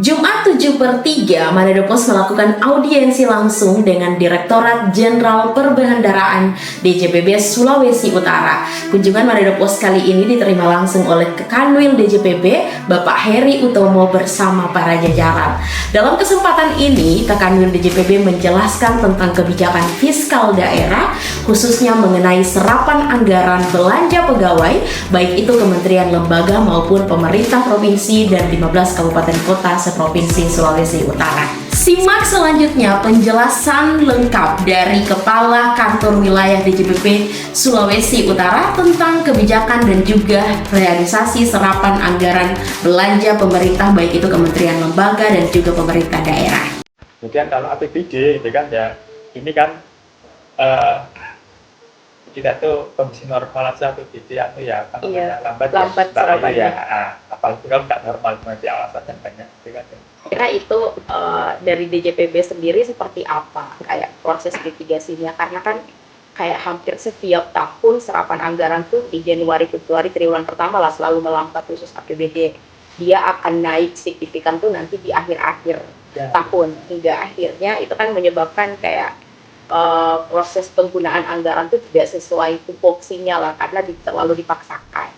Jumat 7/3, Manado Pos melakukan audiensi langsung dengan Direktorat Jenderal Perbendaharaan DJPB Sulawesi Utara. Kunjungan Manado Pos kali ini diterima langsung oleh Kanwil DJPB, Bapak Heri Utomo bersama para jajaran. Dalam kesempatan ini, Kanwil DJPB menjelaskan tentang kebijakan fiskal daerah, khususnya mengenai serapan anggaran belanja pegawai, baik itu kementerian lembaga maupun pemerintah provinsi dan 15 kabupaten kota seprovinsi Sulawesi Utara. Simak selanjutnya penjelasan lengkap dari Kepala Kantor Wilayah DJPB Sulawesi Utara tentang kebijakan dan juga realisasi serapan anggaran belanja pemerintah baik itu kementerian lembaga dan juga pemerintah daerah. Kemudian kalau APBD itu kan ya, ini kan kita tuh kondisi normal aja APBD itu ya kan lambat ya, apalagi kalau nggak normal nanti alasannya banyak gitu kan. Kira itu dari DJPB sendiri seperti apa kayak proses mitigasinya, karena kan kayak hampir setiap tahun serapan anggaran tuh di Januari Februari triwulan pertama lah selalu melangkah khusus APBD. Dia akan naik signifikan tuh nanti di akhir-akhir tahun hingga akhirnya itu kan menyebabkan kayak proses penggunaan anggaran itu tidak sesuai tupoksinya lah karena terlalu dipaksakan.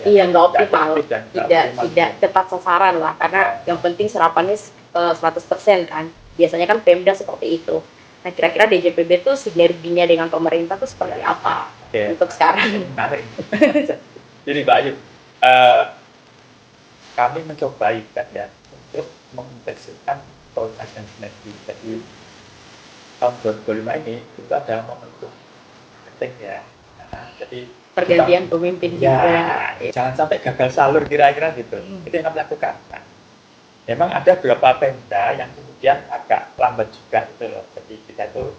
Iya, nggak optimal, tidak tepat sasaran lah karena yang penting serapannya 100% kan. Biasanya kan Pemda seperti itu. Nah, kira-kira DJPB itu sinerginya dengan pemerintah itu seperti apa untuk sekarang? Jadi Mbak Ayu, kami mencoba kan ya untuk mengintensifkan koordinasi dan sinergi. Jadi tahun 2025 ini itu ada momentum penting ya. Jadi pergantian pemimpin juga. Jangan sampai gagal salur kira-kira gitu. Itu yang kami lakukan. Nah, memang ada beberapa Pemda yang kemudian agak lambat juga gitu loh. Jadi kita itu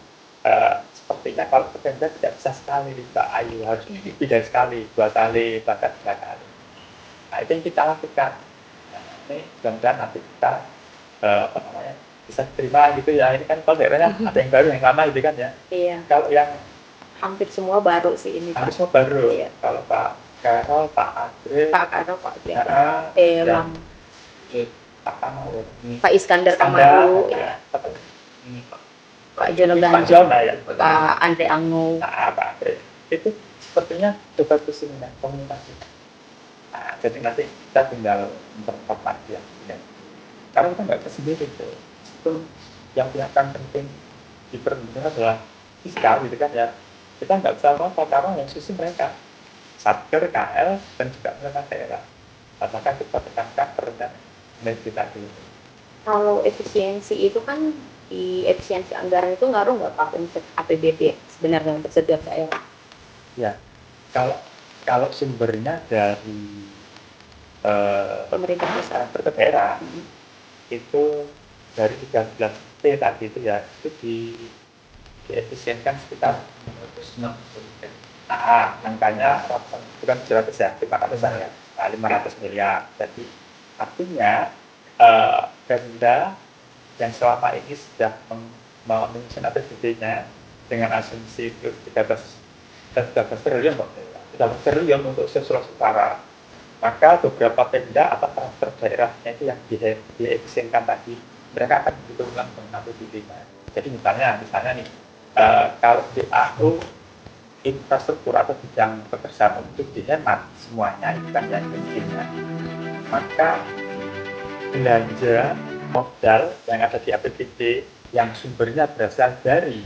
sepertinya kalau Pemda tidak bisa sekali Mbak Ayu, harus lebih dari sekali, 2 kali, bahkan 3 kali. Nah, itu yang kita lakukan. Nah, ini mudah-mudahan nanti kita bisa terima gitu ya. Ini kan kalau daerahnya ada yang baru, yang lama gitu kan ya. Iya. Kalau yang hampir semua baru sih ini. Hampir semua baru. Iya. Kalau Pak Karol, Pak Andre, Pak Iskandar Kamaru, ya. Pak Jono Ganjo, Pak Andre Ango. Pak Andre. Itu sepertinya coba kesini komunikasi. Nah, jadi nanti kita tinggal memperkuat ya. Karena kita nggak bisa sendiri itu yang punya penting di pemerintah adalah fiskal gitu kan ya. Kita nggak bisa apa karena yang susun mereka Satker, KL dan juga pemerintah daerah. Apakah kita tekankan perencanaan kita dulu. Kalau efisiensi itu kan di efisiensi anggaran itu ngaruh nggak Pak untuk APBD sebenarnya untuk setiap daerah? Ya, kalau sumbernya dari pemerintah pusat, pemerintah daerah itu dari 13T tadi itu ya itu diefisienkan sekitar 560. Nah, angkanya bukan 700 ya, 500 ya, 500 miliar. Jadi artinya Pemda yang selama ini sudah menyusun APBD-nya dengan asumsi itu 13 triliun untuk Sulawesi Utara. Maka beberapa Pemda atau transfer daerahnya itu yang diefisienkan tadi, mereka akan dihitung ulang dengan APBD-nya. Jadi misalnya nih, kalau DAU infrastruktur atau bidang pekerjaan untuk dihemat semuanya itu kan yang pentingnya, maka belanja modal yang ada di APBD yang sumbernya berasal dari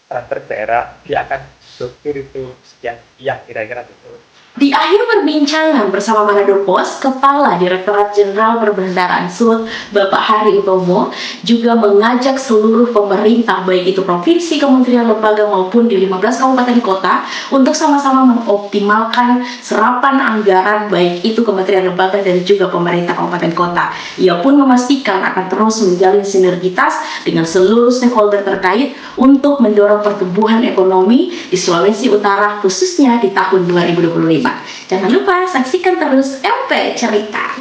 transfer daerah dia akan sokir itu sekian kira-kira gitu. Di akhir perbincangan bersama Manado Pos, Kepala Direktorat Jenderal Perbendaharaan Sud, Bapak Heri Utomo, juga mengajak seluruh pemerintah, baik itu provinsi, kementerian lembaga maupun di 15 kabupaten kota, untuk sama-sama mengoptimalkan serapan anggaran, baik itu kementerian lembaga dan juga pemerintah kabupaten kota. Ia pun memastikan akan terus menjalin sinergitas dengan seluruh stakeholder terkait untuk mendorong pertumbuhan ekonomi di Sulawesi Utara, khususnya di tahun 2025. Jangan lupa saksikan terus LP Cerita.